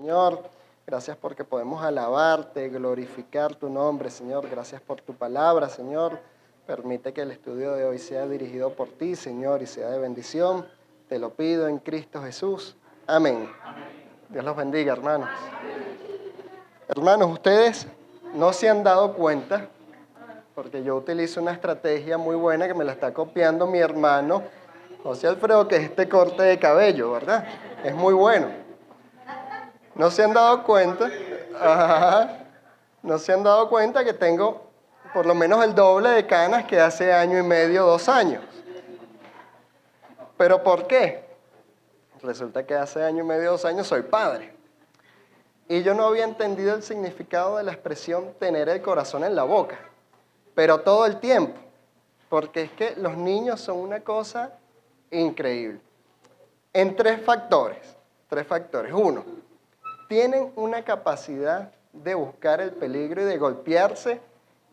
Señor, gracias porque podemos alabarte, glorificar tu nombre, Señor. Gracias por tu palabra, Señor. Permite que el estudio de hoy sea dirigido por ti, Señor, y sea de bendición. Te lo pido en Cristo Jesús. Amén. Dios los bendiga, hermanos. Hermanos, ustedes no se han dado cuenta, porque yo utilizo una estrategia muy buena que me la está copiando mi hermano José Alfredo, que es este corte de cabello, ¿verdad? Es muy bueno. ¿No se han dado cuenta? Ajá. ¿No se han dado cuenta que tengo por lo menos el doble de canas que hace año y medio, 2 años? ¿Pero por qué? Resulta que hace año y medio, 2 años soy padre. Y yo no había entendido el significado de la expresión tener el corazón en la boca, pero todo el tiempo, porque es que los niños son una cosa increíble. En 3 factores. 3 factores. 1, tienen una capacidad de buscar el peligro y de golpearse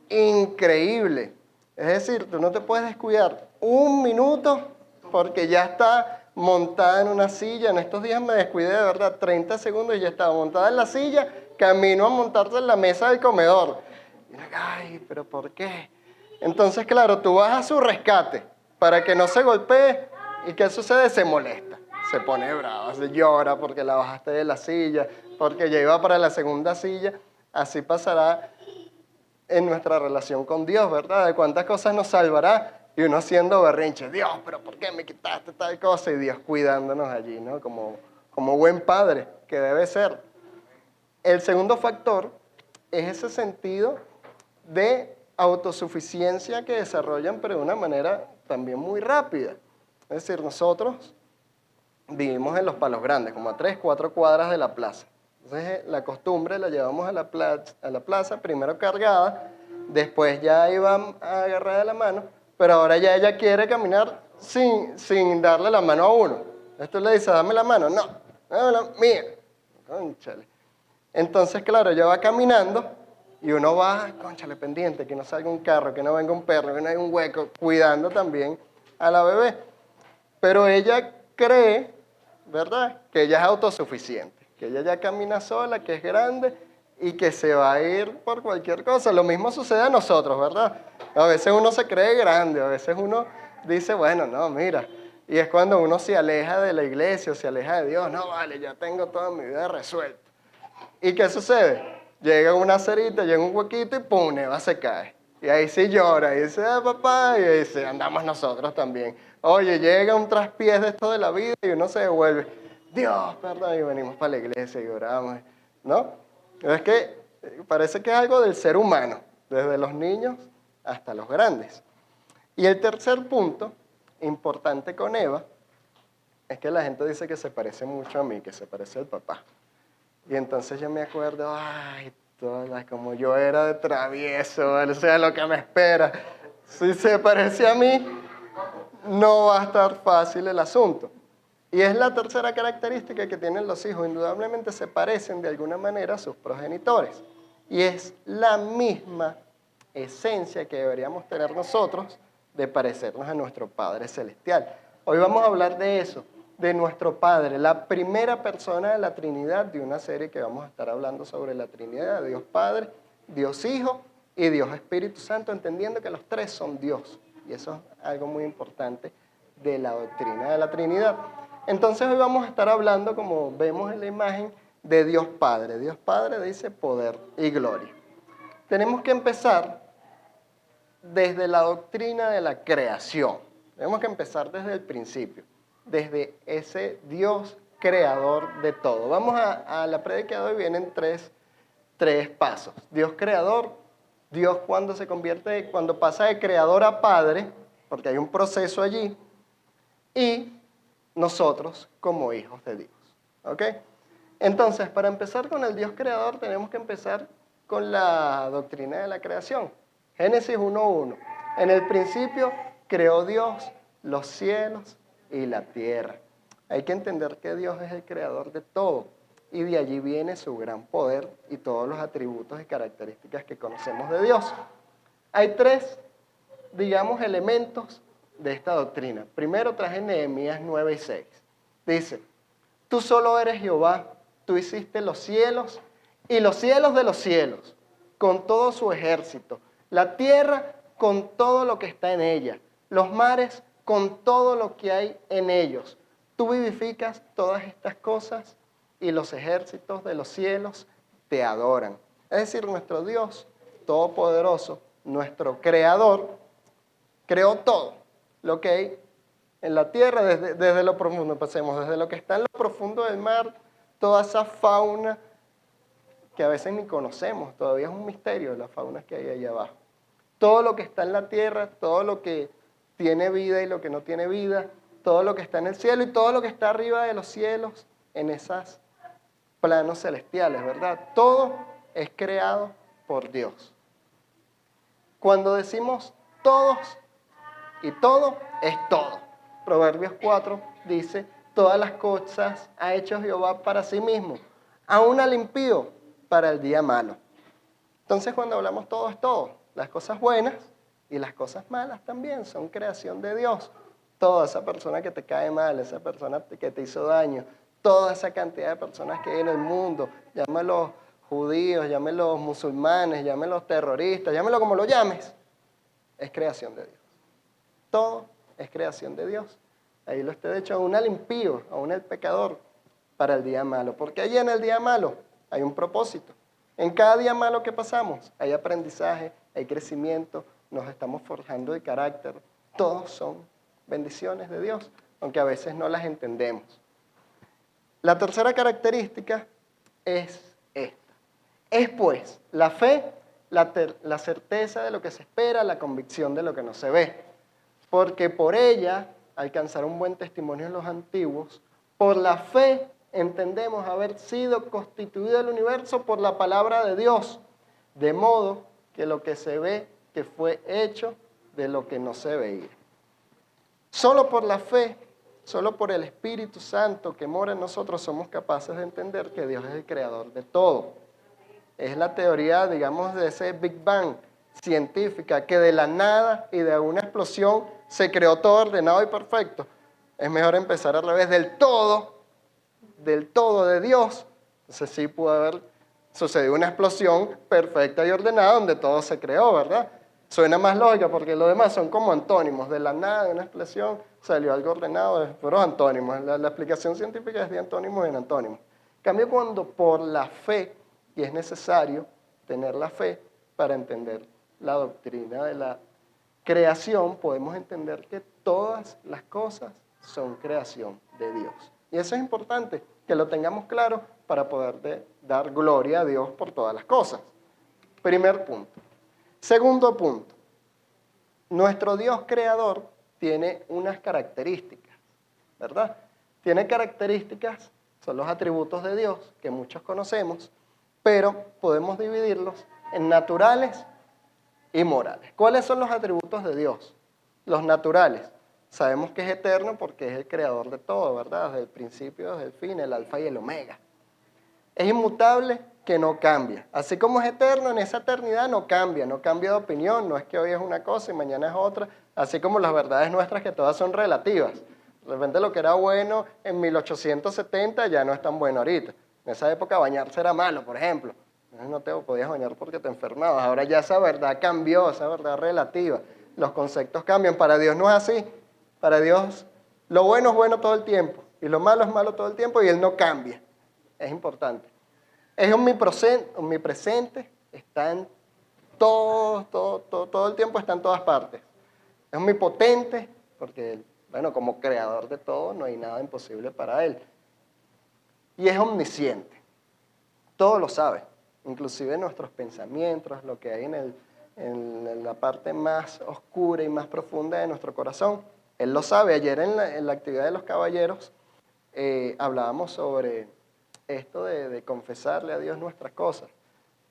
increíble. Es decir, tú no te puedes descuidar 1 minuto porque ya está montada en una silla. En estos días me descuidé de verdad 30 segundos y ya estaba montada en la silla, camino a montarse en la mesa del comedor. Y ay, ¿pero por qué? Entonces, claro, tú vas a su rescate para que no se golpee. ¿Y qué sucede? Se molesta, se pone brava, se llora porque la bajaste de la silla, porque ya iba para la segunda silla. Así pasará en nuestra relación con Dios, ¿verdad? De cuántas cosas nos salvará y uno haciendo berrinche. Dios, ¿pero por qué me quitaste tal cosa? Y Dios cuidándonos allí, ¿no? Como buen padre que debe ser. El segundo factor es ese sentido de autosuficiencia que desarrollan, pero de una manera también muy rápida. Es decir, nosotros vivimos en Los Palos Grandes, como a 3, 4 cuadras de la plaza. Entonces, la costumbre la llevamos a la plaza, primero cargada, después ya iban a agarrar de la mano, pero ahora ya ella quiere caminar sin darle la mano a uno. Esto le dice, dame la mano. No, mía. Cónchale. Entonces, claro, ella va caminando y uno va, cónchale, pendiente, que no salga un carro, que no venga un perro, que no haya un hueco, cuidando también a la bebé. Pero ella cree, ¿verdad?, que ella es autosuficiente, que ella ya camina sola, que es grande y que se va a ir por cualquier cosa. Lo mismo sucede a nosotros, ¿verdad? A veces uno se cree grande, a veces uno dice, bueno, no, mira. Y es cuando uno se aleja de la iglesia o se aleja de Dios. No, vale, ya tengo toda mi vida resuelta. ¿Y qué sucede? Llega una cerita, llega un huequito y ¡pum!, Eva se cae. Y ahí sí llora, y dice, papá, y ahí sí andamos nosotros también. Oye, llega un traspiés de esto de la vida y uno se devuelve. Dios, perdón, y venimos para la iglesia y oramos, ¿no? Es que parece que es algo del ser humano, desde los niños hasta los grandes. Y el tercer punto, importante con Eva, es que la gente dice que se parece mucho a mí, que se parece al papá. Y entonces yo me acuerdo, ay, como yo era de travieso, o sea, lo que me espera. Si se parece a mí, no va a estar fácil el asunto. Y es la tercera característica que tienen los hijos. Indudablemente se parecen de alguna manera a sus progenitores. Y es la misma esencia que deberíamos tener nosotros de parecernos a nuestro Padre Celestial. Hoy vamos a hablar de eso, de nuestro Padre, la primera persona de la Trinidad, de una serie que vamos a estar hablando sobre la Trinidad, Dios Padre, Dios Hijo y Dios Espíritu Santo, entendiendo que los 3 son Dios. Y eso es algo muy importante de la doctrina de la Trinidad. Entonces hoy vamos a estar hablando, como vemos en la imagen, de Dios Padre. Dios Padre dice poder y gloria. Tenemos que empezar desde la doctrina de la creación. Tenemos que empezar desde el principio, desde ese Dios creador de todo. Vamos a la prédica de hoy, vienen tres pasos. Dios creador, Dios cuando pasa de creador a padre, porque hay un proceso allí, y nosotros como hijos de Dios. ¿Ok? Entonces, para empezar con el Dios creador, tenemos que empezar con la doctrina de la creación. Génesis 1:1. En el principio creó Dios los cielos y la tierra. Hay que entender que Dios es el creador de todo y de allí viene su gran poder y todos los atributos y características que conocemos de Dios. Hay 3, digamos, elementos de esta doctrina. Primero traje Nehemías 9:6. Dice, tú solo eres Jehová, tú hiciste los cielos y los cielos de los cielos, con todo su ejército, la tierra con todo lo que está en ella, los mares con todo lo que hay en ellos. Tú vivificas todas estas cosas y los ejércitos de los cielos te adoran. Es decir, nuestro Dios Todopoderoso, nuestro Creador, creó todo lo que hay en la tierra desde lo profundo. Pasemos desde lo que está en lo profundo del mar, toda esa fauna que a veces ni conocemos, todavía es un misterio la fauna que hay allá abajo. Todo lo que está en la tierra, todo lo que tiene vida y lo que no tiene vida, todo lo que está en el cielo y todo lo que está arriba de los cielos, en esos planos celestiales, ¿verdad? Todo es creado por Dios. Cuando decimos todos y todo, es todo. Proverbios 4 dice, todas las cosas ha hecho Jehová para sí mismo, aún al impío para el día malo. Entonces cuando hablamos todo es todo, las cosas buenas y las cosas malas también son creación de Dios. Toda esa persona que te cae mal, esa persona que te hizo daño, toda esa cantidad de personas que hay en el mundo, llámelos judíos, llámelos musulmanes, llámelos terroristas, llámelo como lo llames, es creación de Dios. Todo es creación de Dios. Ahí lo está hecho aún al impío, aún al pecador, para el día malo. Porque allí en el día malo hay un propósito. En cada día malo que pasamos hay aprendizaje, hay crecimiento, nos estamos forjando de carácter. Todos son bendiciones de Dios, aunque a veces no las entendemos. La tercera característica es esta. Es pues la fe, la certeza de lo que se espera, la convicción de lo que no se ve. Porque por ella alcanzaron un buen testimonio en los antiguos. Por la fe entendemos haber sido constituido el universo por la palabra de Dios, de modo que lo que se ve que fue hecho de lo que no se veía. Solo por la fe, solo por el Espíritu Santo que mora en nosotros somos capaces de entender que Dios es el creador de todo. Es la teoría, digamos, de ese Big Bang científica, que de la nada y de una explosión se creó todo ordenado y perfecto. Es mejor empezar al revés, del todo de Dios. Entonces sí pudo haber sucedido una explosión perfecta y ordenada donde todo se creó, ¿verdad? Suena más lógica porque lo demás son como antónimos. De la nada, de una explosión, salió algo ordenado, fueron antónimos. La explicación científica es de antónimos en antónimos. En cambio, cuando por la fe, y es necesario tener la fe para entender la doctrina de la creación, podemos entender que todas las cosas son creación de Dios. Y eso es importante, que lo tengamos claro para poder dar gloria a Dios por todas las cosas. Primer punto. Segundo punto. Nuestro Dios creador tiene unas características, ¿verdad? Tiene características, son los atributos de Dios que muchos conocemos, pero podemos dividirlos en naturales y morales. ¿Cuáles son los atributos de Dios? Los naturales. Sabemos que es eterno porque es el creador de todo, ¿verdad? Desde el principio, desde el fin, el alfa y el omega. Es inmutable, que no cambia. Así como es eterno, en esa eternidad no cambia de opinión, no es que hoy es una cosa y mañana es otra, así como las verdades nuestras que todas son relativas. De repente lo que era bueno en 1870 ya no es tan bueno ahorita. En esa época bañarse era malo, por ejemplo. No te podías bañar porque te enfermabas. Ahora ya esa verdad cambió, esa verdad relativa. Los conceptos cambian. Para Dios no es así. Para Dios lo bueno es bueno todo el tiempo y lo malo es malo todo el tiempo y Él no cambia. Es importante. Es omnipresente, está en todo el tiempo, está en todas partes. Es omnipotente porque, bueno, como creador de todo no hay nada imposible para Él. Y es omnisciente. Todo lo sabe, inclusive nuestros pensamientos, lo que hay en la parte más oscura y más profunda de nuestro corazón. Él lo sabe. Ayer en la actividad de los caballeros hablábamos sobre esto de confesarle a Dios nuestras cosas.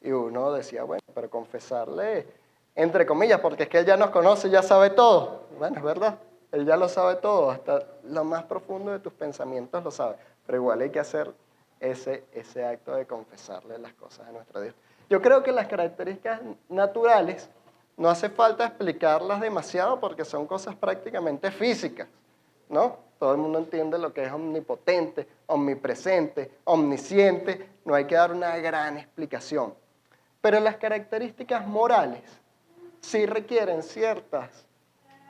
Y uno decía, bueno, pero confesarle entre comillas, porque es que Él ya nos conoce, ya sabe todo. Bueno, es verdad, Él ya lo sabe todo, hasta lo más profundo de tus pensamientos lo sabe. Pero igual hay que hacer ese acto de confesarle las cosas a nuestro Dios. Yo creo que las características naturales no hace falta explicarlas demasiado porque son cosas prácticamente físicas. ¿no? Todo el mundo entiende lo que es omnipotente, omnipresente, omnisciente. No hay que dar una gran explicación. Pero las características morales sí requieren ciertos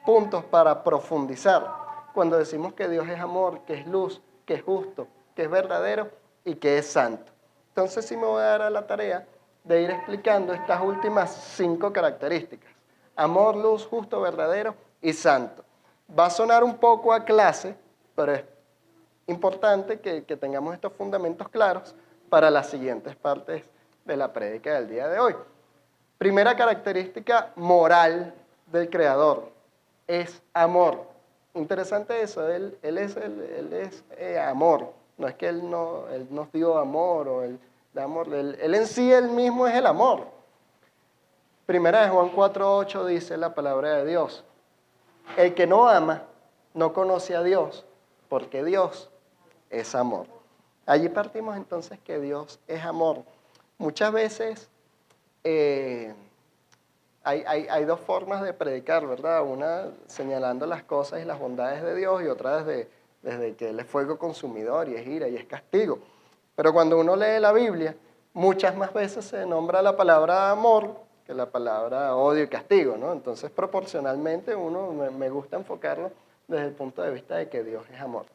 puntos para profundizar. Cuando decimos que Dios es amor, que es luz, que es justo, que es verdadero y que es santo. Entonces sí me voy a dar a la tarea de ir explicando estas últimas 5 características. Amor, luz, justo, verdadero y santo. Va a sonar un poco a clase, pero es importante que tengamos estos fundamentos claros para las siguientes partes de la prédica del día de hoy. Primera característica moral del Creador es amor. Interesante eso, él es amor. No es que él nos dio amor o él da amor. Él en sí, él mismo es el amor. Primera de Juan 4:8 dice la palabra de Dios: el que no ama no conoce a Dios, porque Dios es amor. Allí partimos entonces que Dios es amor. Muchas veces hay 2 formas de predicar, ¿verdad? Una señalando las cosas y las bondades de Dios y otra desde que Él es fuego consumidor y es ira y es castigo. Pero cuando uno lee la Biblia, muchas más veces se nombra la palabra amor que la palabra odio y castigo, ¿no? Entonces, proporcionalmente, me gusta enfocarlo desde el punto de vista de que Dios es amor.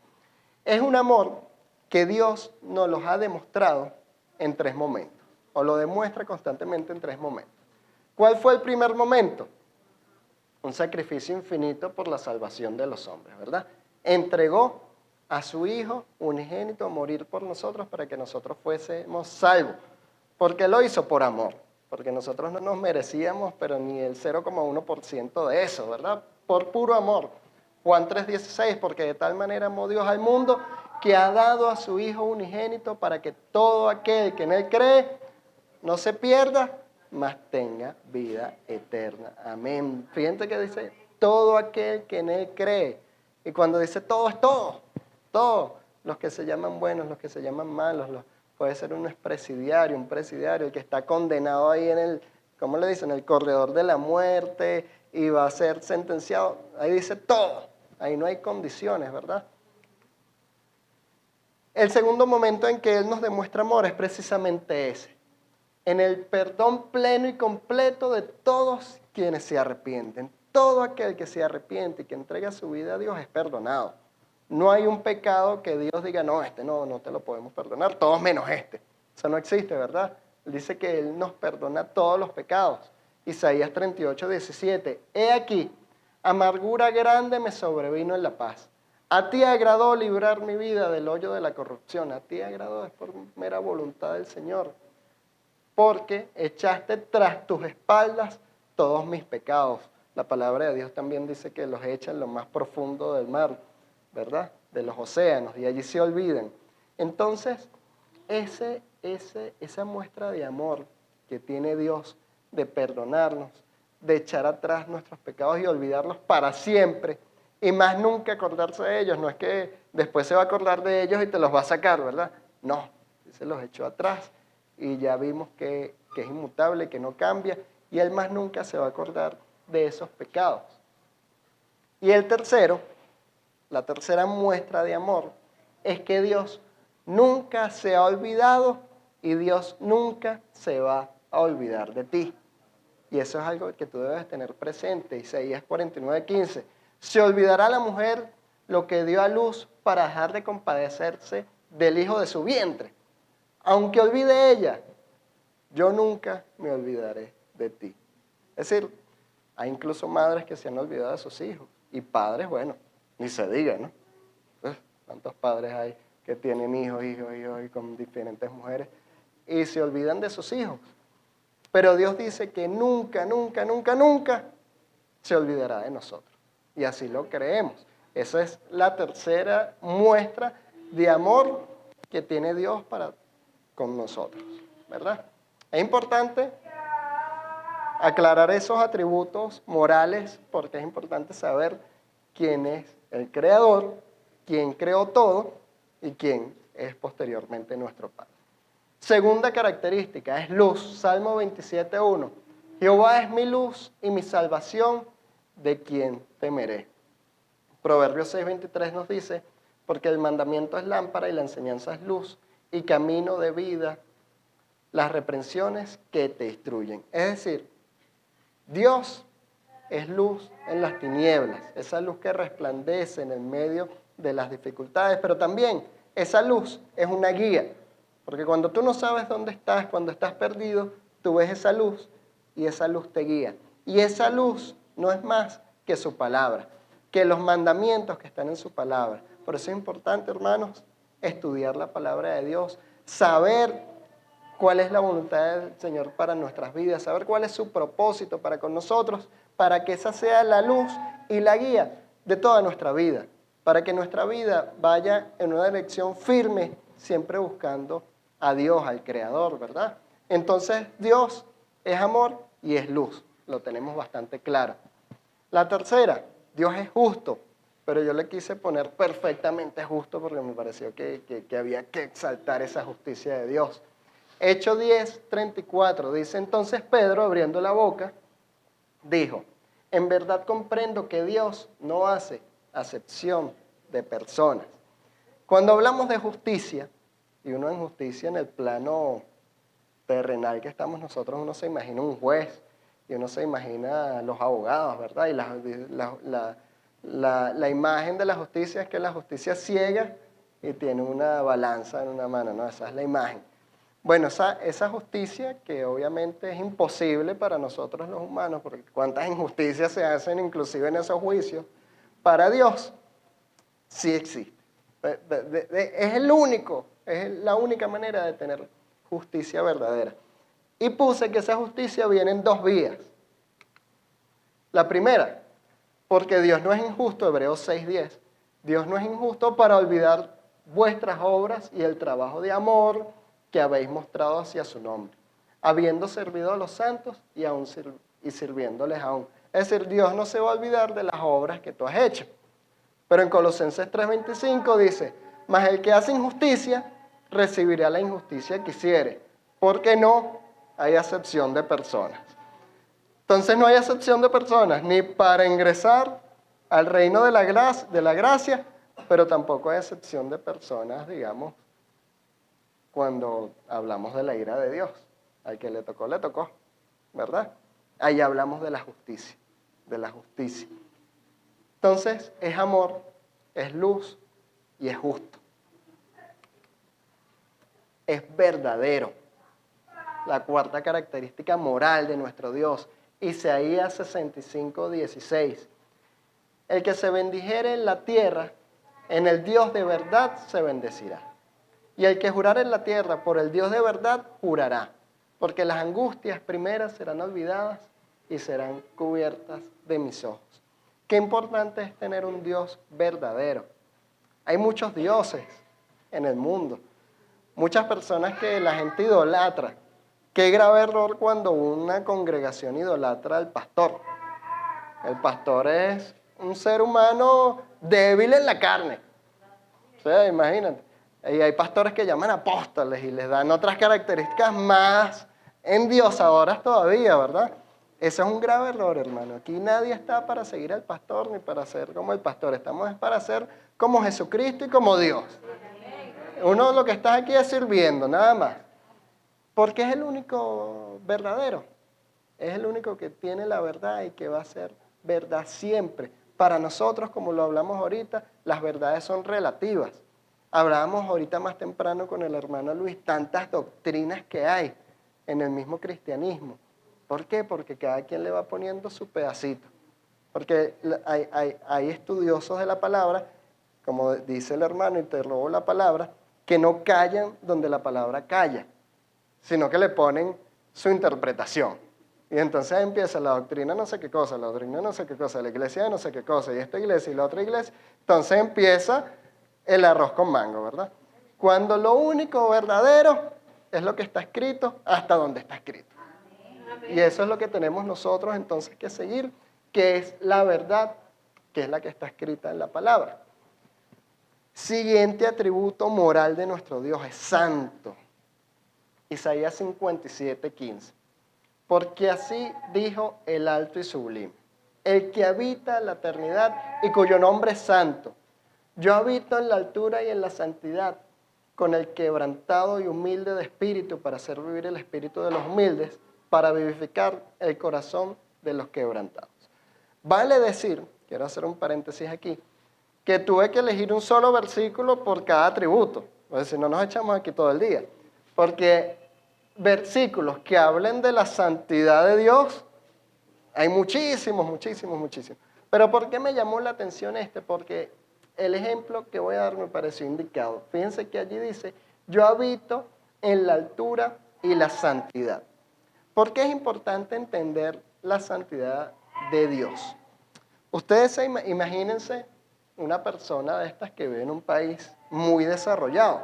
Es un amor que Dios nos los ha demostrado en 3 momentos, o lo demuestra constantemente en 3 momentos. ¿Cuál fue el primer momento? Un sacrificio infinito por la salvación de los hombres, ¿verdad? Entregó a su Hijo unigénito a morir por nosotros para que nosotros fuésemos salvos. ¿Por qué lo hizo? Por amor. Porque nosotros no nos merecíamos, pero ni el 0,1% de eso, ¿verdad? Por puro amor. Juan 3:16, porque de tal manera amó Dios al mundo que ha dado a su Hijo unigénito para que todo aquel que en Él cree no se pierda, mas tenga vida eterna. Amén. Fíjense que dice, todo aquel que en Él cree. Y cuando dice todo, es todo. Todo. Los que se llaman buenos, los que se llaman malos, puede ser un presidiario, el que está condenado ahí ¿cómo le dicen? En el corredor de la muerte y va a ser sentenciado. Ahí dice todo. Ahí no hay condiciones, ¿verdad? El segundo momento en que Él nos demuestra amor es precisamente ese. En el perdón pleno y completo de todos quienes se arrepienten. Todo aquel que se arrepiente y que entrega su vida a Dios es perdonado. No hay un pecado que Dios diga, no, este no te lo podemos perdonar, todos menos este. Eso no existe, ¿verdad? Él dice que Él nos perdona todos los pecados. Isaías 38:17. He aquí, amargura grande me sobrevino en la paz. A ti agradó librar mi vida del hoyo de la corrupción. A ti agradó, es por mera voluntad del Señor. Porque echaste tras tus espaldas todos mis pecados. La palabra de Dios también dice que los echa en lo más profundo del mar, ¿verdad? De los océanos, y allí se olvidan. Entonces, esa muestra de amor que tiene Dios de perdonarnos, de echar atrás nuestros pecados y olvidarlos para siempre, y más nunca acordarse de ellos. No es que después se va a acordar de ellos y te los va a sacar, ¿verdad? No, se los echó atrás y ya vimos que es inmutable, que no cambia, y Él más nunca se va a acordar de esos pecados. Y la tercera muestra de amor es que Dios nunca se ha olvidado y Dios nunca se va a olvidar de ti. Y eso es algo que tú debes tener presente. Isaías 49:15. ¿Se olvidará la mujer lo que dio a luz para dejar de compadecerse del hijo de su vientre? Aunque olvide ella, yo nunca me olvidaré de ti. Es decir, hay incluso madres que se han olvidado de sus hijos. Y padres, bueno, ni se diga, ¿no? ¿Cuántos padres hay que tienen hijos y con diferentes mujeres y se olvidan de sus hijos? Pero Dios dice que nunca, nunca, nunca, nunca se olvidará de nosotros. Y así lo creemos. Esa es la tercera muestra de amor que tiene Dios para con nosotros, ¿verdad? Es importante aclarar esos atributos morales porque es importante saber quién es el Creador, quién creó todo y quién es posteriormente nuestro Padre. Segunda característica es luz. Salmo 27:1. Jehová es mi luz y mi salvación, ¿de quién temeré? Proverbios 6:23 nos dice, porque el mandamiento es lámpara y la enseñanza es luz, y camino de vida, las reprensiones que te instruyen. Es decir, Dios es luz en las tinieblas, esa luz que resplandece en el medio de las dificultades, pero también esa luz es una guía, porque cuando tú no sabes dónde estás, cuando estás perdido, tú ves esa luz y esa luz te guía. Y esa luz no es más que su palabra, que los mandamientos que están en su palabra. Por eso es importante, hermanos, estudiar la palabra de Dios, saber cuál es la voluntad del Señor para nuestras vidas, saber cuál es su propósito para con nosotros, para que esa sea la luz y la guía de toda nuestra vida, para que nuestra vida vaya en una dirección firme, siempre buscando a Dios, al Creador, ¿verdad? Entonces Dios es amor y es luz, lo tenemos bastante claro. La tercera, Dios es justo, pero yo le quise poner perfectamente justo porque me pareció que había que exaltar esa justicia de Dios. Hechos 10:34 dice, entonces Pedro, abriendo la boca, dijo, en verdad comprendo que Dios no hace acepción de personas. Cuando hablamos de justicia, y uno en justicia en el plano terrenal que estamos nosotros, uno se imagina un juez, y uno se imagina los abogados, ¿verdad? Y la imagen de la justicia es que la justicia es ciega y tiene una balanza en una mano, ¿no? Esa es la imagen. Bueno, esa justicia que obviamente es imposible para nosotros los humanos, porque cuántas injusticias se hacen inclusive en esos juicios, para Dios sí existe. Es la única manera de tener justicia verdadera. Y puse que esa justicia viene en dos vías. La primera, porque Dios no es injusto, Hebreos 6:10. Dios no es injusto para olvidar vuestras obras y el trabajo de amor que habéis mostrado hacia su nombre, habiendo servido a los santos y sirviéndoles aún. Es decir, Dios no se va a olvidar de las obras que tú has hecho. Pero en Colosenses 3:25 dice, mas el que hace injusticia recibirá la injusticia que hiciere, porque no hay acepción de personas. Entonces no hay acepción de personas, ni para ingresar al reino de la gracia, pero tampoco hay acepción de personas, digamos, cuando hablamos de la ira de Dios. Al que le tocó, ¿verdad? Ahí hablamos de la justicia, de la justicia. Entonces, es amor, es luz y es justo. Es verdadero. La cuarta característica moral de nuestro Dios. Isaías 65:16. El que se bendijere en la tierra, en el Dios de verdad se bendecirá. Y el que jurare en la tierra por el Dios de verdad, jurará. Porque las angustias primeras serán olvidadas y serán cubiertas de mis ojos. Qué importante es tener un Dios verdadero. Hay muchos dioses en el mundo. Muchas personas que la gente idolatra. Qué grave error cuando una congregación idolatra al pastor. El pastor es un ser humano débil en la carne. O sea, imagínate. Y hay pastores que llaman apóstoles y les dan otras características más endiosadoras todavía, ¿verdad? Ese es un grave error, hermano. Aquí nadie está para seguir al pastor ni para ser como el pastor. Estamos para ser como Jesucristo y como Dios. Uno lo que está aquí es sirviendo, nada más. Porque es el único verdadero. Es el único que tiene la verdad y que va a ser verdad siempre. Para nosotros, como lo hablamos ahorita, las verdades son relativas. Hablábamos ahorita más temprano con el hermano Luis, tantas doctrinas que hay en el mismo cristianismo. ¿Por qué? Porque cada quien le va poniendo su pedacito. Porque hay estudiosos de la palabra, como dice el hermano, y te robo la palabra, que no callan donde la palabra calla, sino que le ponen su interpretación. Y entonces empieza la doctrina no sé qué cosa, la doctrina no sé qué cosa, la iglesia de no sé qué cosa, y esta iglesia y la otra iglesia. Entonces empieza el arroz con mango, ¿verdad? Cuando lo único verdadero es lo que está escrito hasta donde está escrito. Y eso es lo que tenemos nosotros entonces que seguir, que es la verdad, que es la que está escrita en la palabra. Siguiente atributo moral de nuestro Dios es santo. Isaías 57:15. Porque así dijo el alto y sublime. el que habita la eternidad y cuyo nombre es santo. Yo habito en la altura y en la santidad, con el quebrantado y humilde de espíritu, para hacer vivir el espíritu de los humildes, para vivificar el corazón de los quebrantados. Vale decir, quiero hacer un paréntesis aquí, que tuve que elegir un solo versículo por cada atributo, porque si no nos echamos aquí todo el día. Porque versículos que hablen de la santidad de Dios, hay muchísimos, muchísimos, muchísimos. Pero ¿por qué me llamó la atención este? Porque el ejemplo que voy a dar me pareció indicado. Fíjense que allí dice, yo habito en la altura y la santidad. ¿Por qué es importante entender la santidad de Dios? Ustedes imagínense una persona de estas que vive en un país muy desarrollado,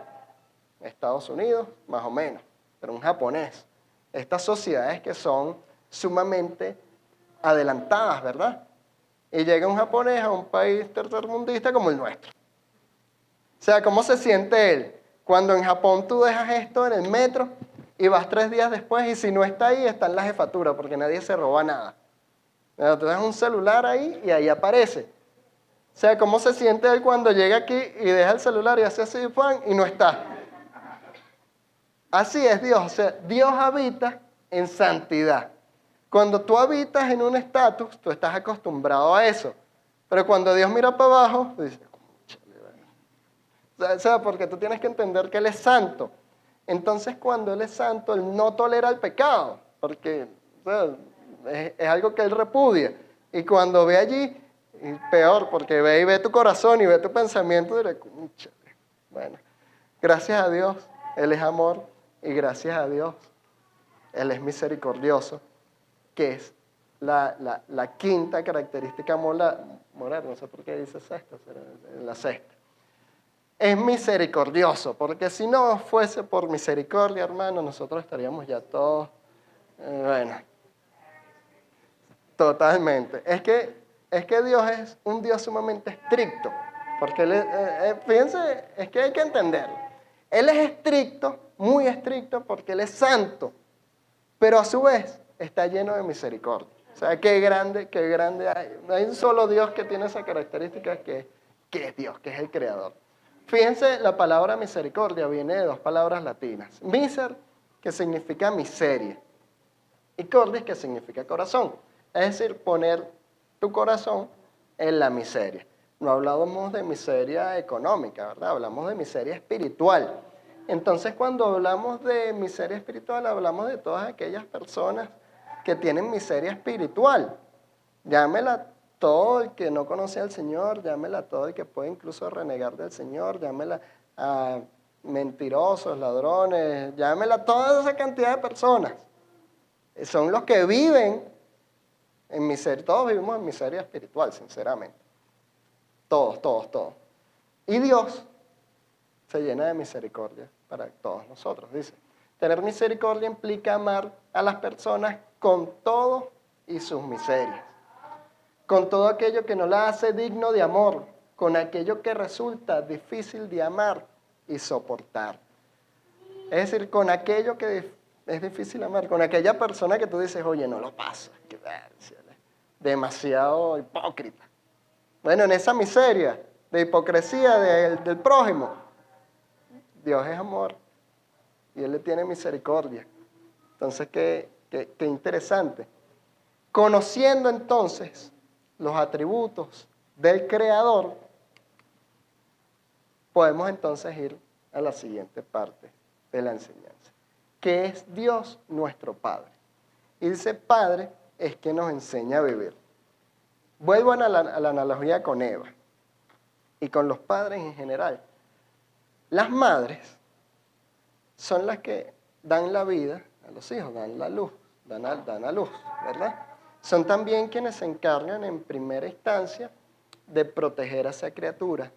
Estados Unidos, más o menos, pero un japonés. Estas sociedades que son sumamente adelantadas, ¿verdad? Y llega un japonés a un país tercermundista como el nuestro. O sea, ¿cómo se siente él? Cuando en Japón tú dejas esto en el metro y vas 3 días después y si no está ahí, está en la jefatura porque nadie se roba nada. Pero tú dejas un celular ahí y ahí aparece. O sea, ¿cómo se siente él cuando llega aquí y deja el celular y hace así, fan, y no está? Así es Dios. O sea, Dios habita en santidad. Cuando tú habitas en un estatus, tú estás acostumbrado a eso. Pero cuando Dios mira para abajo, tú dices, o sea, porque tú tienes que entender que Él es santo. Entonces, cuando Él es santo, Él no tolera el pecado, porque o sea, es algo que Él repudia. Y cuando ve allí, y peor, porque ve y ve tu corazón y ve tu pensamiento, diré, bueno, gracias a Dios, Él es amor, y gracias a Dios, Él es misericordioso, que es la quinta característica moral, no sé por qué dice sexta, la sexta. Es misericordioso, porque si no fuese por misericordia, hermano, nosotros estaríamos ya todos, bueno, totalmente. Es que Dios es un Dios sumamente estricto, porque fíjense, es que hay que entenderlo. Él es estricto, muy estricto, porque Él es santo, pero a su vez está lleno de misericordia. O sea, qué grande hay. Hay un solo Dios que tiene esa característica que es Dios, que es el Creador. Fíjense, la palabra misericordia viene de 2 palabras latinas. Miser, que significa miseria, y cordis, que significa corazón. Es decir, poner tu corazón en la miseria. No hablamos de miseria económica, ¿verdad? Hablamos de miseria espiritual. Entonces, cuando hablamos de miseria espiritual, hablamos de todas aquellas personas que tienen miseria espiritual. Llámela todo el que no conoce al Señor, llámela todo el que puede incluso renegar del Señor, llámela a mentirosos, ladrones, llámela toda esa cantidad de personas. Son los que viven en miseria. Todos vivimos en miseria espiritual, sinceramente. Todos. Y Dios se llena de misericordia para todos nosotros, dice. Tener misericordia implica amar a las personas con todo y sus miserias, con todo aquello que no la hace digno de amor, con aquello que resulta difícil de amar y soportar. Es decir, con aquello que es difícil amar, con aquella persona que tú dices, oye, no lo pasa, demasiado hipócrita. Bueno, en esa miseria de hipocresía del prójimo, Dios es amor y Él le tiene misericordia. Entonces, qué interesante. Conociendo entonces los atributos del Creador, podemos entonces ir a la siguiente parte de la enseñanza, que es Dios nuestro Padre. Y dice, Padre es quien nos enseña a vivir. Vuelvo a la analogía con Eva y con los padres en general. Las madres son las que dan la vida a los hijos, dan la luz, dan a luz, ¿verdad? Son también quienes se encargan en primera instancia de proteger a esa criatura,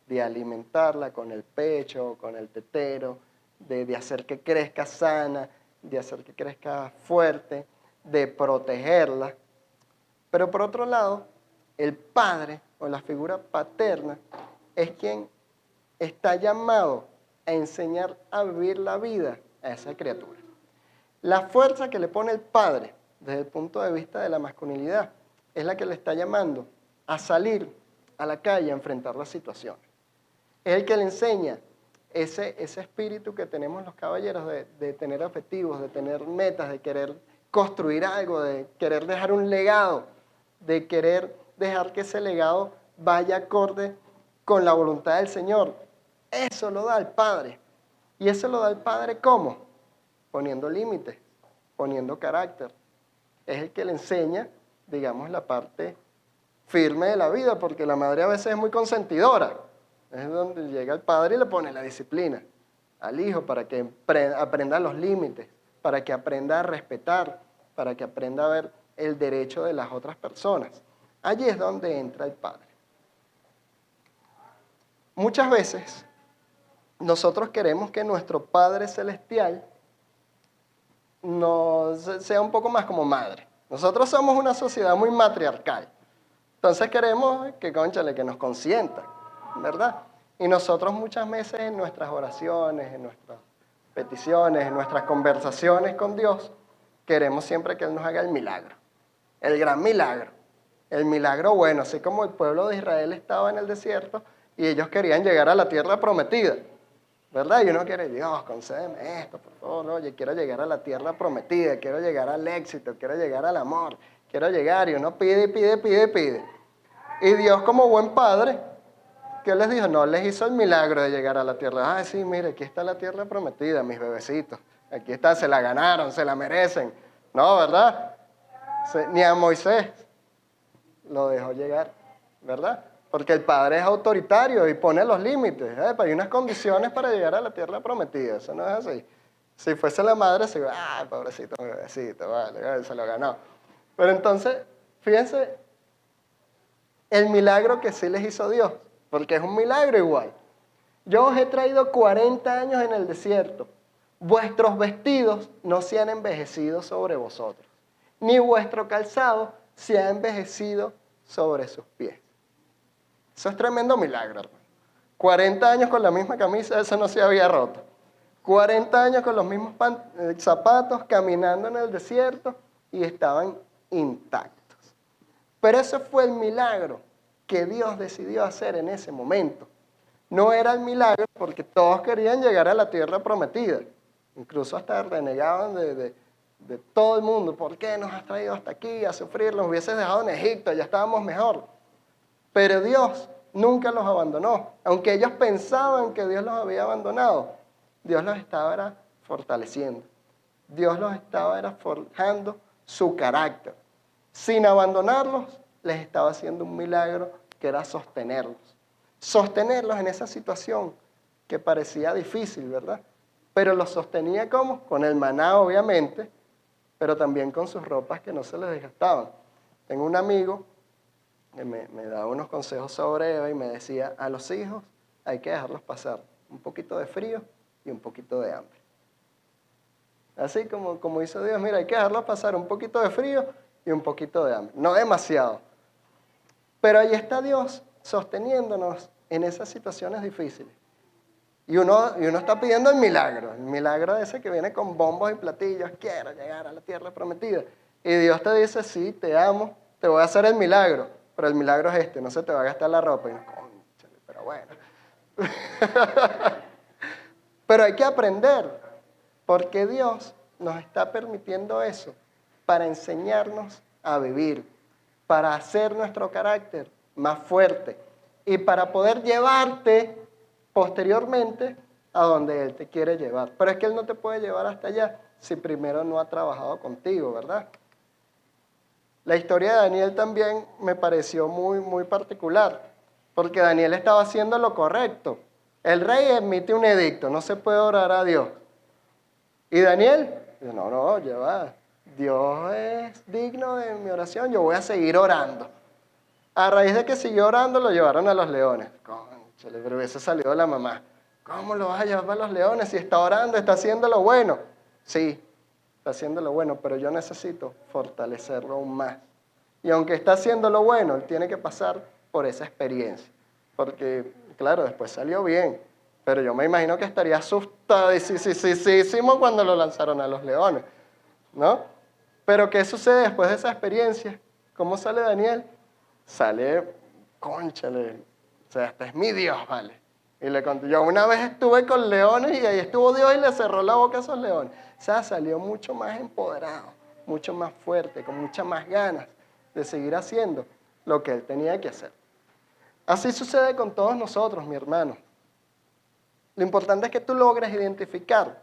de alimentarla con el pecho, con el tetero, de hacer que crezca sana, de hacer que crezca fuerte, de protegerla. Pero por otro lado, el padre o la figura paterna es quien está llamado a enseñar a vivir la vida a esa criatura. La fuerza que le pone el padre desde el punto de vista de la masculinidad es la que le está llamando a salir a la calle a enfrentar las situaciones. Es el que le enseña ese espíritu que tenemos los caballeros de tener objetivos, de tener metas, de querer construir algo, de querer dejar un legado, de querer dejar que ese legado vaya acorde con la voluntad del Señor. Eso lo da el Padre. ¿Y eso lo da el Padre cómo? Poniendo límites, poniendo carácter. Es el que le enseña, digamos, la parte firme de la vida, porque la madre a veces es muy consentidora. Es donde llega el padre y le pone la disciplina al hijo para que aprenda los límites, para que aprenda a respetar, para que aprenda a ver el derecho de las otras personas. Allí es donde entra el Padre. Muchas veces nosotros queremos que nuestro Padre Celestial sea un poco más como madre. Nosotros somos una sociedad muy matriarcal. Entonces queremos que, cónchale, que nos consienta, ¿verdad? Y nosotros muchas veces en nuestras oraciones, en nuestras peticiones, en nuestras conversaciones con Dios, queremos siempre que Él nos haga el milagro, el gran milagro, el milagro bueno, así como el pueblo de Israel estaba en el desierto y ellos querían llegar a la tierra prometida, ¿verdad? Y uno quiere, Dios, concédeme esto, por favor, oye, quiero llegar a la tierra prometida, quiero llegar al éxito, quiero llegar al amor, quiero llegar, y uno pide, pide, pide, pide. Y Dios, como buen padre, ¿qué les dijo? No les hizo el milagro de llegar a la tierra. Ah, sí, mire, aquí está la tierra prometida, mis bebecitos. Aquí está, se la ganaron, se la merecen. No, ¿verdad? Ni a Moisés lo dejó llegar, ¿verdad? Porque el padre es autoritario y pone los límites. Hay unas condiciones para llegar a la tierra prometida. Eso no es así. Si fuese la madre, se diría, ah, pobrecito, mi bebecito, vale, se lo ganó. Pero entonces, fíjense el milagro que sí les hizo Dios, porque es un milagro igual. Yo os he traído 40 años en el desierto. Vuestros vestidos no se han envejecido sobre vosotros, ni vuestro calzado se ha envejecido sobre sus pies. Eso es tremendo milagro, hermano. 40 años con la misma camisa, eso no se había roto. 40 años con los mismos zapatos, caminando en el desierto y estaban intactos. Pero ese fue el milagro que Dios decidió hacer en ese momento. No era el milagro porque todos querían llegar a la tierra prometida. Incluso hasta renegaban de todo el mundo. ¿Por qué nos has traído hasta aquí a sufrir? Nos hubieses dejado en Egipto, ya estábamos mejor. Pero Dios nunca los abandonó. Aunque ellos pensaban que Dios los había abandonado, Dios los estaba fortaleciendo. Dios los estaba forjando su carácter. Sin abandonarlos, les estaba haciendo un milagro que era sostenerlos. Sostenerlos en esa situación que parecía difícil, ¿verdad? Pero los sostenía ¿cómo? Con el maná, obviamente, pero también con sus ropas que no se les desgastaban. Tengo un amigo que me daba unos consejos sobre Eva y me decía, a los hijos hay que dejarlos pasar un poquito de frío y un poquito de hambre. Así como hizo Dios, mira, hay que dejarlos pasar un poquito de frío y un poquito de hambre. No demasiado. Pero ahí está Dios sosteniéndonos en esas situaciones difíciles. Y uno está pidiendo el milagro ese que viene con bombos y platillos, quiero llegar a la tierra prometida. Y Dios te dice, sí, te amo, te voy a hacer el milagro, pero el milagro es este, no se te va a gastar la ropa. Y uno, cónchale, pero bueno. Pero hay que aprender, porque Dios nos está permitiendo eso para enseñarnos a vivir, para hacer nuestro carácter más fuerte y para poder llevarte posteriormente a donde Él te quiere llevar. Pero es que Él no te puede llevar hasta allá si primero no ha trabajado contigo, ¿verdad? La historia de Daniel también me pareció muy, muy particular, porque Daniel estaba haciendo lo correcto. El rey emite un edicto, no se puede orar a Dios. Y Daniel, no, ya va. Dios es digno de mi oración, yo voy a seguir orando. A raíz de que siguió orando, lo llevaron a los leones. Cónchale, pero hubiese salido la mamá. ¿Cómo lo vas a llevar a los leones si está orando, está haciendo lo bueno? Sí, está haciendo lo bueno, pero yo necesito fortalecerlo aún más. Y aunque está haciendo lo bueno, él tiene que pasar por esa experiencia. Porque, claro, después salió bien, pero yo me imagino que estaría asustadísimo cuando lo lanzaron a los leones, ¿no? Pero ¿qué sucede después de esa experiencia? ¿Cómo sale Daniel? Sale, cónchale, o sea, este es mi Dios, ¿vale? Y le conté, yo una vez estuve con leones y ahí estuvo Dios y le cerró la boca a esos leones. O sea, salió mucho más empoderado, mucho más fuerte, con muchas más ganas de seguir haciendo lo que él tenía que hacer. Así sucede con todos nosotros, mi hermano. Lo importante es que tú logres identificar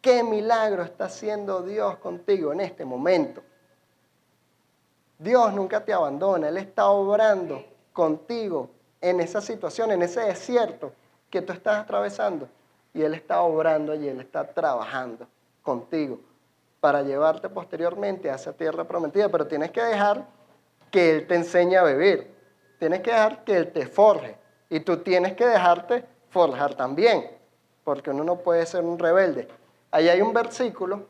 qué milagro está haciendo Dios contigo en este momento. Dios nunca te abandona, Él está obrando contigo en esa situación, en ese desierto que tú estás atravesando. Y Él está obrando allí, Él está trabajando contigo para llevarte posteriormente a esa tierra prometida. Pero tienes que dejar que Él te enseñe a vivir. Tienes que dejar que Él te forje. Y tú tienes que dejarte forjar también, porque uno no puede ser un rebelde. Ahí hay un versículo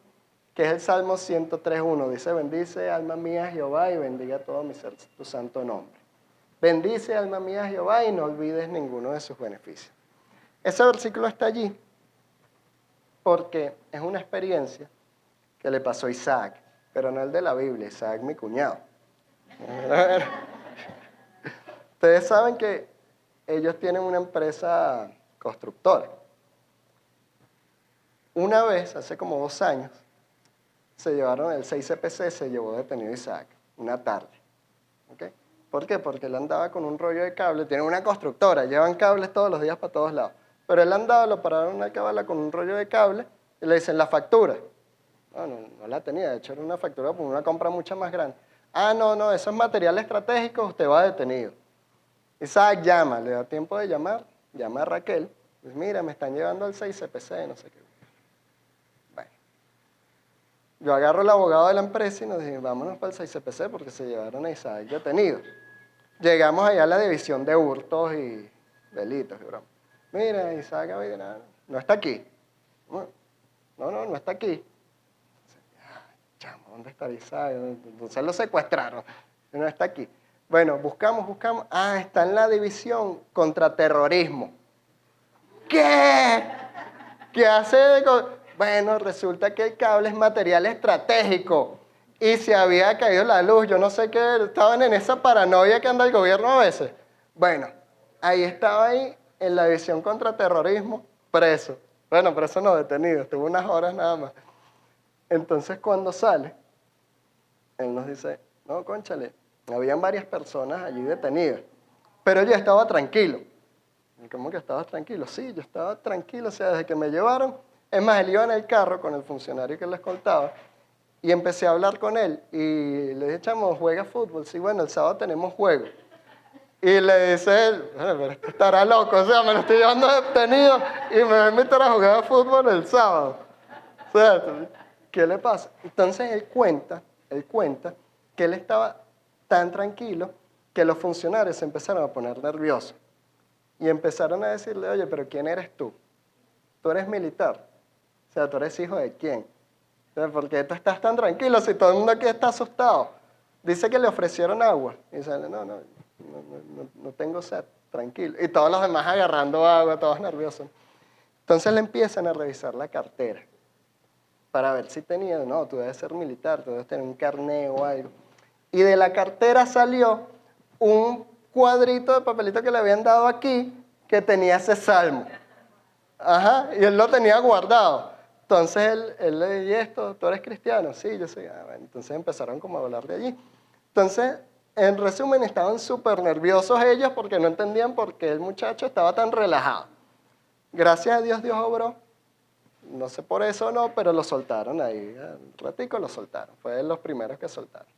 que es el Salmo 103.1. Dice, bendice alma mía Jehová y bendiga todo mi ser tu santo nombre. Bendice alma mía Jehová y no olvides ninguno de sus beneficios. Ese versículo está allí porque es una experiencia que le pasó a Isaac, pero no el de la Biblia, Isaac mi cuñado. Ustedes saben que ellos tienen una empresa constructora. Una vez, hace como 2 años, se llevaron el 6CPC, se llevó detenido Isaac, una tarde. ¿Okay? ¿Por qué? Porque él andaba con un rollo de cable, tiene una constructora, llevan cables todos los días para todos lados. Pero él andaba, lo pararon en una cabala con un rollo de cable y le dicen, la factura. No la tenía, de hecho era una factura por una compra mucho más grande. No, eso es material estratégico, usted va detenido. Isaac llama, le da tiempo de llamar, llama a Raquel, pues mira, me están llevando al 6CPC, no sé qué. Bueno, yo agarro al abogado de la empresa y nos dije, vámonos para el 6CPC porque se llevaron a Isaac detenido. Llegamos allá a la división de hurtos y delitos, broma. Mira, Isaac no está aquí. No está aquí. Chamo, ¿dónde está Isaac? Entonces lo secuestraron. No está aquí. Bueno, buscamos. Está en la división contra terrorismo. ¿Qué? ¿Qué hace? Bueno, resulta que el cable es material estratégico y se había caído la luz. Yo no sé qué, estaban en esa paranoia que anda el gobierno a veces. Bueno, estaba ahí en la división contra terrorismo, preso. Bueno, preso no, detenido, estuvo unas horas nada más. Entonces cuando sale, él nos dice, no, cónchale, habían varias personas allí detenidas, pero yo estaba tranquilo. ¿Cómo que estabas tranquilo? Sí, yo estaba tranquilo, o sea, desde que me llevaron, es más, él iba en el carro con el funcionario que lo escoltaba, y empecé a hablar con él, y le dije, chamo, ¿juega fútbol? Sí, bueno, el sábado tenemos juego. Y le dice él, bueno, pero este estará loco, o sea, me lo estoy llevando detenido y me va a invitar a jugar fútbol el sábado. O sea, ¿qué le pasa? Entonces él cuenta que él estaba tan tranquilo que los funcionarios se empezaron a poner nerviosos. Y empezaron a decirle, oye, pero ¿quién eres tú? Tú eres militar. O sea, ¿tú eres hijo de quién? O sea, ¿por qué tú estás tan tranquilo si todo el mundo aquí está asustado? Dice que le ofrecieron agua. Y dice, no tengo sed, tranquilo. Y todos los demás agarrando agua, todos nerviosos. Entonces le empiezan a revisar la cartera para ver si tenía, no, tú debes ser militar, tú debes tener un carné o algo. Y de la cartera salió un cuadrito de papelito que le habían dado aquí que tenía ese salmo. Ajá, y él lo tenía guardado. Entonces él le dijo, ¿esto? ¿Tú eres cristiano? Sí, yo soy. Bueno, entonces empezaron como a hablar de allí. Entonces, en resumen, estaban súper nerviosos ellos porque no entendían por qué el muchacho estaba tan relajado. Gracias a Dios, Dios obró. No sé por eso o no, pero lo soltaron ahí. Un ratico lo soltaron. Fue de los primeros que soltaron.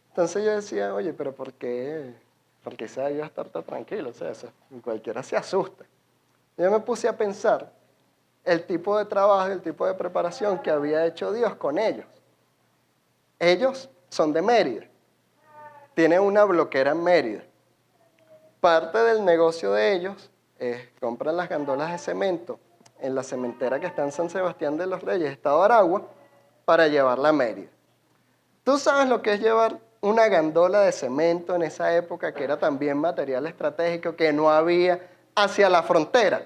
Entonces yo decía, oye, pero ¿por qué se iba a estar tan tranquilo? O sea, cualquiera se asusta. Yo me puse a pensar el tipo de trabajo y el tipo de preparación que había hecho Dios con ellos. Ellos son de Mérida. Tienen una bloquera en Mérida. Parte del negocio de ellos es compran las gandolas de cemento en la cementera que está en San Sebastián de los Reyes, Estado de Aragua, para llevarla a Mérida. ¿Tú sabes lo que es llevar una gandola de cemento en esa época, que era también material estratégico, que no había, hacia la frontera?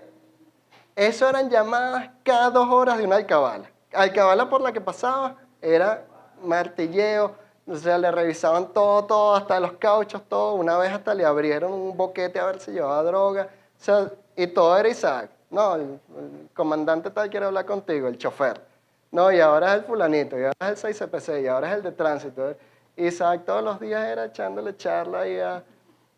Eso eran llamadas cada 2 horas de una alcabala. Alcabala por la que pasaba era martilleo, O sea, le revisaban todo, hasta los cauchos, todo. Una vez hasta le abrieron un boquete a ver si llevaba droga. O sea, y todo era Isaac. No, el comandante tal quiere hablar contigo, el chofer. No, y ahora es el fulanito, y ahora es el 6CPC, y ahora es el de tránsito. Isaac todos los días era echándole charla y a...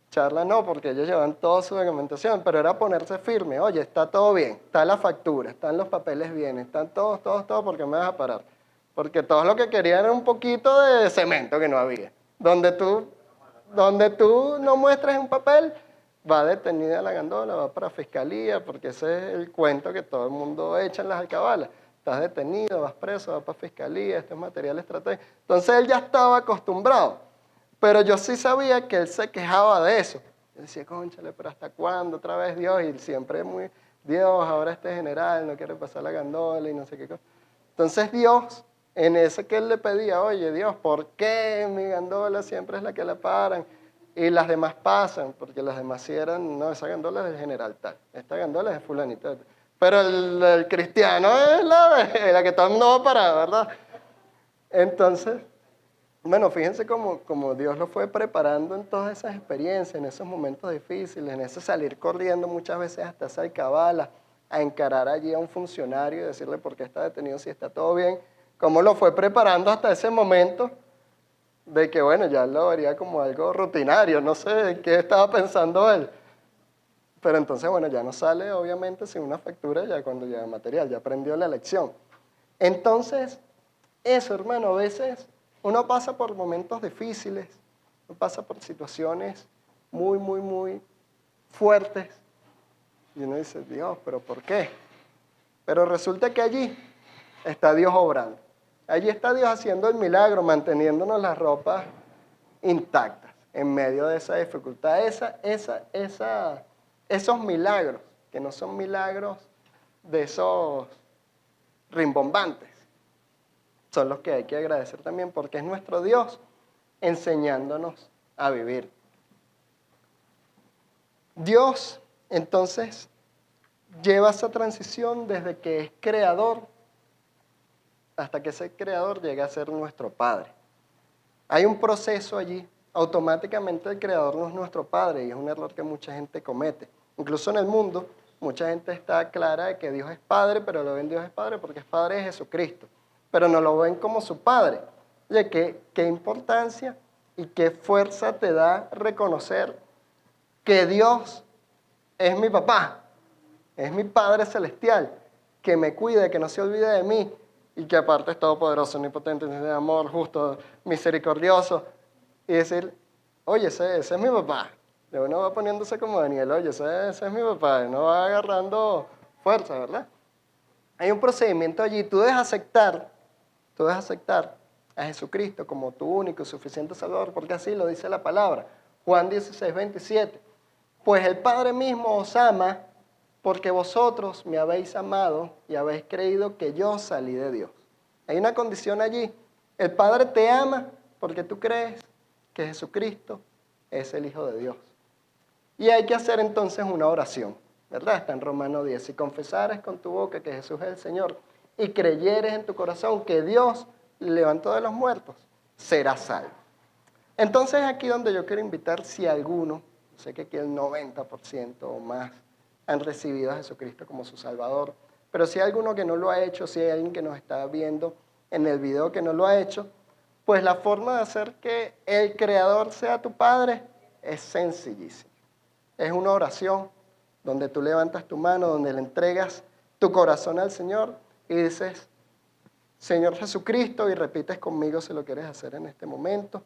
Charla no, porque ellos llevan toda su documentación, pero era ponerse firme. Oye, está todo bien, está la factura, están los papeles bien, están todos, ¿por qué me vas a parar? Porque todos lo que querían era un poquito de cemento que no había. Donde tú no muestres un papel, va detenida la gandola, va para fiscalía, porque ese es el cuento que todo el mundo echa en las alcabalas. Estás detenido, vas preso, vas para fiscalía, este es material estratégico. Entonces él ya estaba acostumbrado. Pero yo sí sabía que él se quejaba de eso. Yo decía, cónchale, pero ¿hasta cuándo otra vez Dios? Y siempre muy, Dios, ahora este general no quiere pasar la gandola y no sé qué cosa. Entonces Dios, en eso que él le pedía, oye Dios, ¿por qué mi gandola siempre es la que la paran? Y las demás pasan, porque las demás sí eran, no, esa gandola es del general tal, esta gandola es de fulanito. Pero el cristiano es la que todo el mundo va a parar, ¿verdad? Entonces... Bueno, fíjense cómo Dios lo fue preparando en todas esas experiencias, en esos momentos difíciles, en ese salir corriendo muchas veces hasta esa alcabala, a encarar allí a un funcionario y decirle por qué está detenido, si está todo bien, cómo lo fue preparando hasta ese momento de que, bueno, ya lo vería como algo rutinario, no sé qué estaba pensando él. Pero entonces, bueno, ya no sale obviamente sin una factura ya cuando llega el material, ya aprendió la lección. Entonces, eso, hermano, a veces... Uno pasa por momentos difíciles, uno pasa por situaciones muy fuertes. Y uno dice, Dios, ¿pero por qué? Pero resulta que allí está Dios obrando. Allí está Dios haciendo el milagro, manteniéndonos las ropas intactas en medio de esa dificultad. Esos milagros, que no son milagros de esos rimbombantes, son los que hay que agradecer también porque es nuestro Dios enseñándonos a vivir. Dios, entonces, lleva esa transición desde que es creador hasta que ese creador llega a ser nuestro Padre. Hay un proceso allí. Automáticamente el creador no es nuestro Padre y es un error que mucha gente comete. Incluso en el mundo, mucha gente está clara de que Dios es Padre, pero lo ven Dios es Padre porque es Padre de Jesucristo. Pero no lo ven como su Padre. Oye, qué importancia y qué fuerza te da reconocer que Dios es mi papá, es mi Padre celestial, que me cuida, que no se olvide de mí y que aparte es todopoderoso, omnipotente, de amor, justo, misericordioso. Y decir, oye, ese es mi papá. Y uno va poniéndose como Daniel, oye, ese es mi papá. Y uno va agarrando fuerza, ¿verdad? Hay un procedimiento allí. Tú debes aceptar a Jesucristo como tu único y suficiente Salvador, porque así lo dice la palabra. Juan 16, 27. Pues el Padre mismo os ama porque vosotros me habéis amado y habéis creído que yo salí de Dios. Hay una condición allí. El Padre te ama porque tú crees que Jesucristo es el Hijo de Dios. Y hay que hacer entonces una oración, ¿verdad? Está en Romanos 10. Si confesares con tu boca que Jesús es el Señor y creyeres en tu corazón que Dios levantó de los muertos, serás salvo. Entonces aquí donde yo quiero invitar, si alguno, sé que aquí el 90% o más han recibido a Jesucristo como su Salvador, pero si hay alguno que no lo ha hecho, si hay alguien que nos está viendo en el video que no lo ha hecho, pues la forma de hacer que el Creador sea tu Padre es sencillísima. Es una oración donde tú levantas tu mano, donde le entregas tu corazón al Señor y dices, Señor Jesucristo, y repites conmigo si lo quieres hacer en este momento.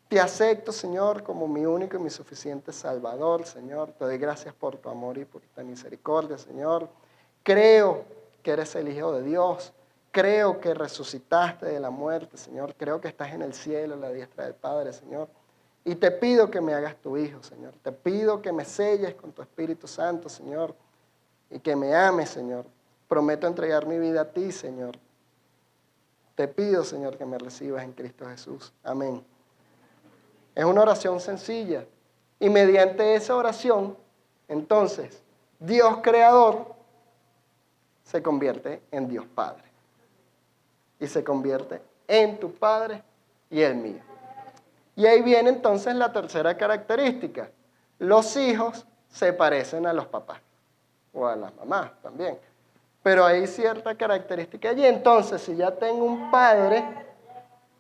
Te acepto, Señor, como mi único y mi suficiente Salvador, Señor. Te doy gracias por tu amor y por tu misericordia, Señor. Creo que eres el Hijo de Dios. Creo que resucitaste de la muerte, Señor. Creo que estás en el cielo, a la diestra del Padre, Señor. Y te pido que me hagas tu Hijo, Señor. Te pido que me selles con tu Espíritu Santo, Señor. Y que me ames, Señor. Prometo entregar mi vida a ti, Señor. Te pido, Señor, que me recibas en Cristo Jesús. Amén. Es una oración sencilla. Y mediante esa oración, entonces, Dios Creador se convierte en Dios Padre. Y se convierte en tu Padre y el mío. Y ahí viene entonces la tercera característica. Los hijos se parecen a los papás, o a las mamás también. Pero hay cierta característica allí. Entonces, si ya tengo un padre,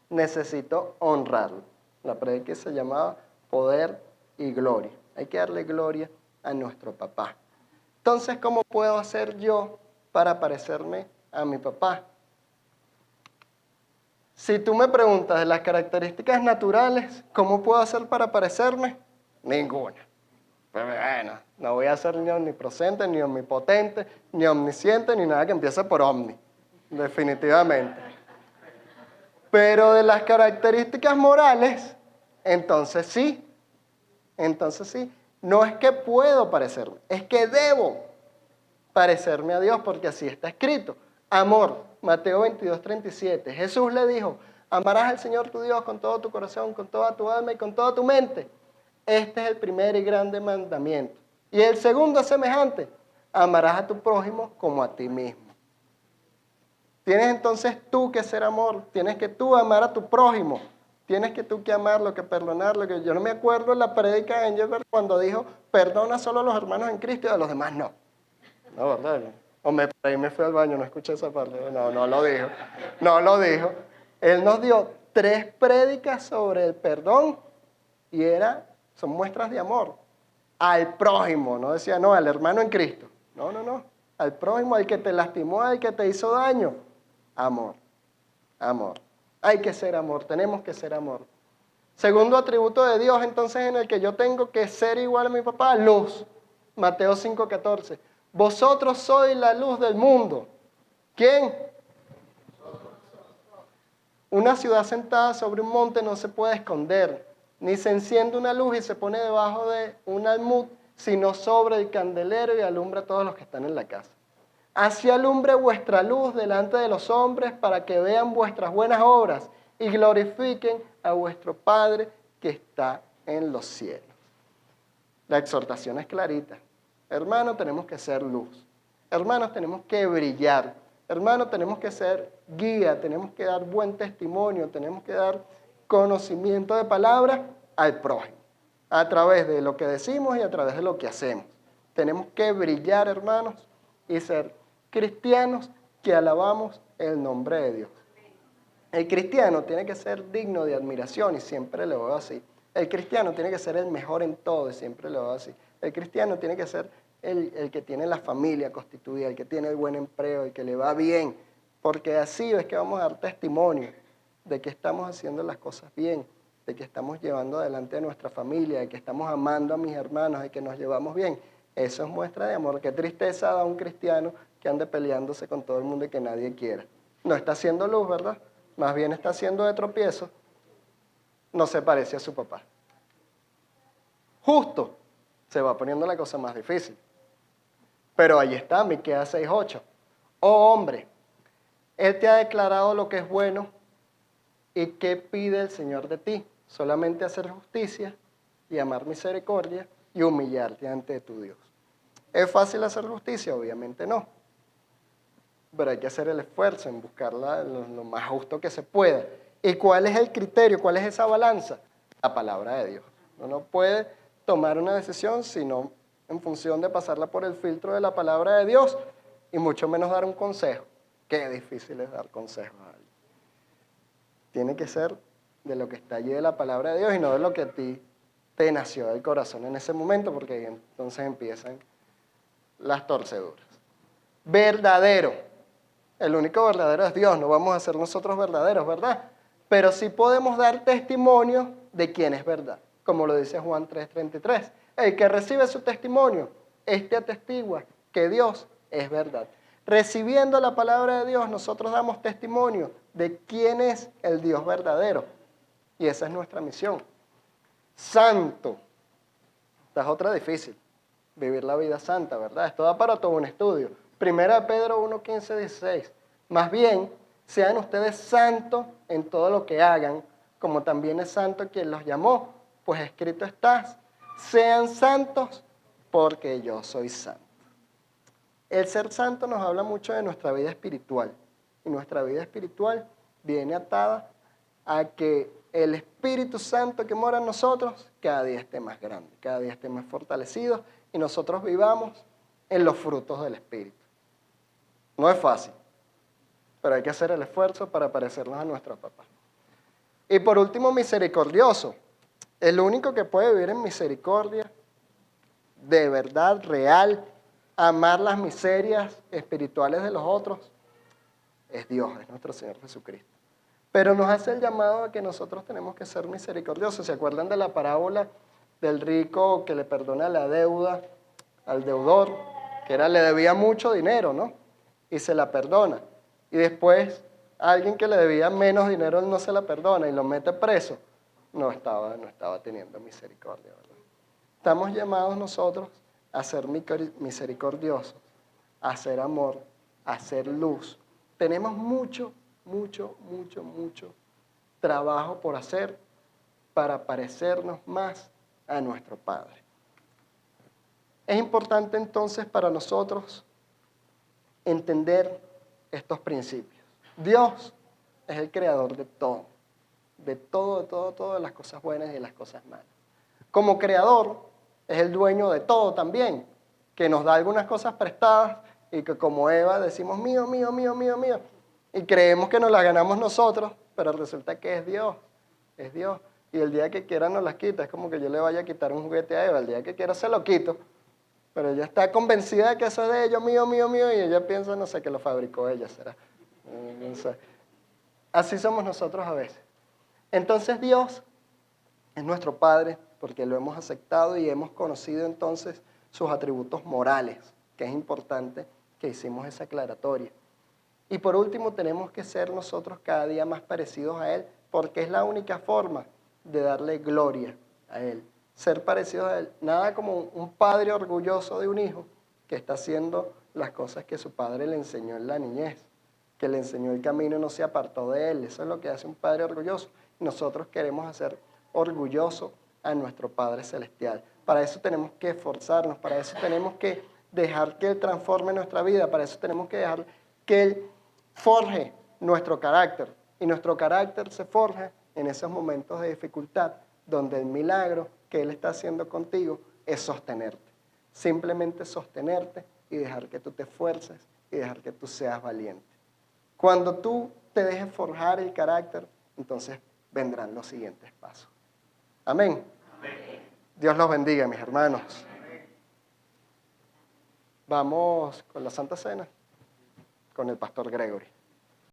necesito honrarlo. La prédica se llamaba Poder y Gloria. Hay que darle gloria a nuestro papá. Entonces, ¿cómo puedo hacer yo para parecerme a mi papá? Si tú me preguntas de las características naturales, ¿cómo puedo hacer para parecerme? Ninguna. Pero bueno, no voy a ser ni omnipresente, ni omnipotente, ni omnisciente, ni nada que empiece por omni. Definitivamente. Pero de las características morales, entonces sí. Entonces sí. No es que puedo parecerme, es que debo parecerme a Dios, porque así está escrito. Amor, Mateo 22:37. Jesús le dijo, amarás al Señor tu Dios con todo tu corazón, con toda tu alma y con toda tu mente. Este es el primer y grande mandamiento. Y el segundo es semejante, amarás a tu prójimo como a ti mismo. Tienes entonces tú que ser amor, tienes que tú amar a tu prójimo, tienes que tú que amarlo, que perdonarlo. Que yo no me acuerdo en la prédica de Engelbert cuando dijo, perdona solo a los hermanos en Cristo y a los demás no. No, ¿verdad? O por ahí me fui al baño, no escuché esa parte. No lo dijo. No lo dijo. Él nos dio 3 prédicas sobre el perdón y son muestras de amor. Al prójimo, no decía, no, al hermano en Cristo. No. Al prójimo, al que te lastimó, al que te hizo daño. Amor. Hay que ser amor, tenemos que ser amor. Segundo atributo de Dios, entonces, en el que yo tengo que ser igual a mi papá, luz. Mateo 5:14. Vosotros sois la luz del mundo. ¿Quién? Una ciudad sentada sobre un monte no se puede esconder, ni se enciende una luz y se pone debajo de un almud, sino sobre el candelero y alumbra a todos los que están en la casa. Así alumbre vuestra luz delante de los hombres para que vean vuestras buenas obras y glorifiquen a vuestro Padre que está en los cielos. La exhortación es clarita. Hermanos, tenemos que ser luz. Hermanos, tenemos que brillar. Hermanos, tenemos que ser guía, tenemos que dar buen testimonio, tenemos que dar conocimiento de palabra al prójimo, a través de lo que decimos y a través de lo que hacemos. Tenemos que brillar, hermanos, y ser cristianos que alabamos el nombre de Dios. El cristiano tiene que ser digno de admiración y siempre lo veo así. El cristiano tiene que ser el mejor en todo y siempre lo veo así. El cristiano tiene que ser el que tiene la familia constituida, el que tiene el buen empleo, el que le va bien, porque así es que vamos a dar testimonio de que estamos haciendo las cosas bien, de que estamos llevando adelante a nuestra familia, de que estamos amando a mis hermanos, de que nos llevamos bien. Eso es muestra de amor. Qué tristeza da un cristiano que ande peleándose con todo el mundo y que nadie quiera. No está haciendo luz, ¿verdad? Más bien está haciendo de tropiezo. No se parece a su papá. Justo se va poniendo la cosa más difícil. Pero ahí está, Miqueas 6:8. Oh hombre, Él te ha declarado lo que es bueno y qué pide el Señor de ti. Solamente hacer justicia y amar misericordia y humillarte ante tu Dios. ¿Es fácil hacer justicia? Obviamente no. Pero hay que hacer el esfuerzo en buscarla lo más justo que se pueda. ¿Y cuál es el criterio? ¿Cuál es esa balanza? La palabra de Dios. Uno no puede tomar una decisión sino en función de pasarla por el filtro de la palabra de Dios y mucho menos dar un consejo. Qué difícil es dar consejos a alguien. Tiene que ser de lo que está allí de la palabra de Dios y no de lo que a ti te nació del corazón en ese momento, porque ahí entonces empiezan las torceduras. Verdadero. El único verdadero es Dios, no vamos a ser nosotros verdaderos, ¿verdad? Pero sí podemos dar testimonio de quién es verdad, como lo dice Juan 3:33. El que recibe su testimonio, este atestigua que Dios es verdad. Recibiendo la palabra de Dios, nosotros damos testimonio de quién es el Dios verdadero. Y esa es nuestra misión. Santo. Esta es otra difícil. Vivir la vida santa, ¿verdad? Esto da para todo un estudio. Primera de Pedro 1:15-16. Más bien, sean ustedes santos en todo lo que hagan, como también es santo quien los llamó, pues escrito está, sean santos porque yo soy santo. El ser santo nos habla mucho de nuestra vida espiritual. Y nuestra vida espiritual viene atada a que el Espíritu Santo que mora en nosotros cada día esté más grande, cada día esté más fortalecido y nosotros vivamos en los frutos del Espíritu. No es fácil, pero hay que hacer el esfuerzo para parecernos a nuestro papá. Y por último, misericordioso. El único que puede vivir en misericordia, de verdad, real, amar las miserias espirituales de los otros, es Dios, es nuestro Señor Jesucristo. Pero nos hace el llamado a que nosotros tenemos que ser misericordiosos. ¿Se acuerdan de la parábola del rico que le perdona la deuda al deudor? Que le debía mucho dinero, ¿no? Y se la perdona. Y después a alguien que le debía menos dinero, él no se la perdona y lo mete preso. No estaba teniendo misericordia, ¿verdad? Estamos llamados nosotros a ser misericordiosos, a hacer amor, a hacer luz. Tenemos mucho trabajo por hacer para parecernos más a nuestro Padre. Es importante entonces para nosotros entender estos principios. Dios es el creador de todo, de las cosas buenas y de las cosas malas. Como creador, es el dueño de todo también, que nos da algunas cosas prestadas y que como Eva decimos mío, mío, mío, mío, mío, y creemos que nos las ganamos nosotros, pero resulta que es Dios, y el día que quiera nos las quita. Es como que yo le vaya a quitar un juguete a Eva, el día que quiera se lo quito, pero ella está convencida de que eso es de ella, mío, mío, mío, y ella piensa, no sé, que lo fabricó ella, será. No sé. Así somos nosotros a veces. Entonces Dios es nuestro Padre porque lo hemos aceptado y hemos conocido entonces sus atributos morales, que es importante que hicimos esa aclaratoria. Y por último tenemos que ser nosotros cada día más parecidos a Él porque es la única forma de darle gloria a Él. Ser parecidos a Él. Nada como un padre orgulloso de un hijo que está haciendo las cosas que su padre le enseñó en la niñez, que le enseñó el camino y no se apartó de él. Eso es lo que hace un padre orgulloso. Nosotros queremos hacer orgulloso a nuestro Padre Celestial. Para eso tenemos que esforzarnos, para eso tenemos que dejar que Él transforme nuestra vida, para eso tenemos que dejar que Él forje nuestro carácter. Y nuestro carácter se forja en esos momentos de dificultad, donde el milagro que Él está haciendo contigo es sostenerte. Simplemente sostenerte y dejar que tú te esfuerces y dejar que tú seas valiente. Cuando tú te dejes forjar el carácter, entonces vendrán los siguientes pasos. Amén. Amén. Dios los bendiga, mis hermanos. Amén. Vamos con la Santa Cena, con el pastor Gregory.